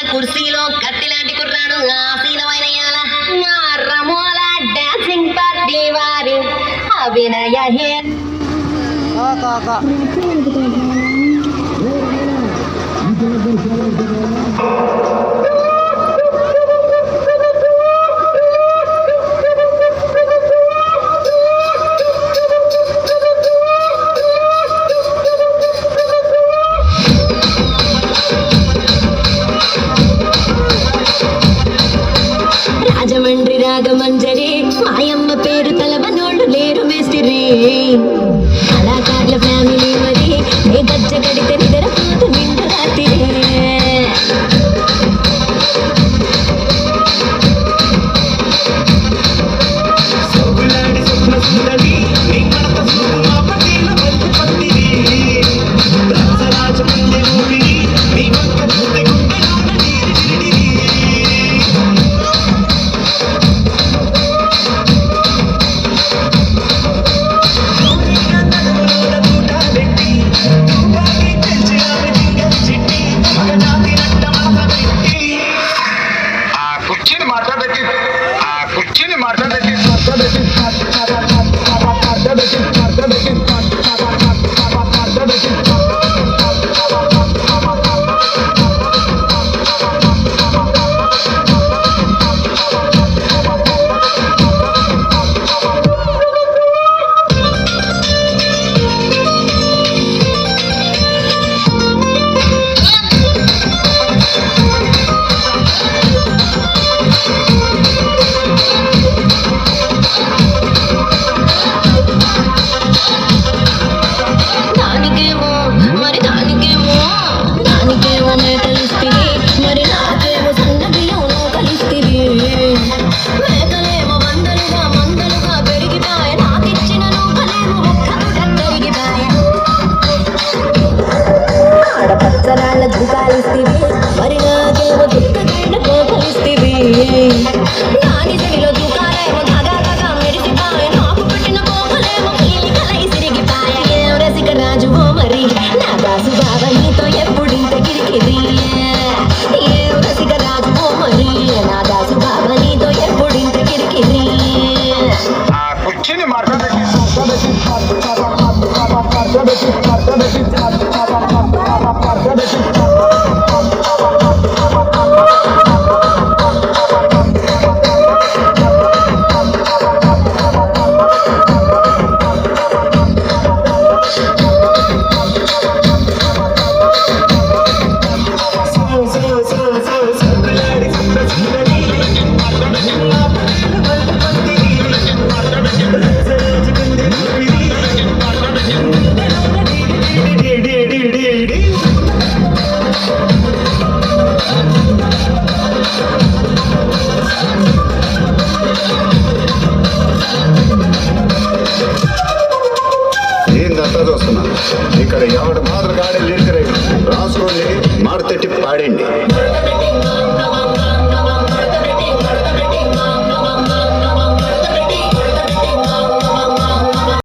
కుర్సీలో కత్తిలాంటి కుర్రాడు ఆశీలమైన రమోల dancing party వారి అభినయ రాజమండ్రి రాగమంజరి మాయమ్మ పేరు తలవనోళ్ళు లేరు మేస్తిరి కళాకారుల ఫ్యామిలీ మరి ఏ గజ్జ గడితే నిద్రపోతు నిండు రాత్రి మరి నాకేమో దుఃఖమైన కోపలిస్తివి నాని సడిలో దుకాణేమో ధగాగా మెరిసిపాయ నాకు పెట్టిన కోపలేమో కీలికలై సిరిగిపాయ ఏం రసిక రాజువో మరి నా దాసు బావ నీతో ఎప్పుడింత గిరికిది ఏం రసిక రాజువో మరి నా దాసు బావ నీతో ఎప్పుడింత గిరికిది ఇక్కడ ఎవడు మాత్రం గాడి లిరిక్ రాసుకోండి మారుతెట్టి పాడండి.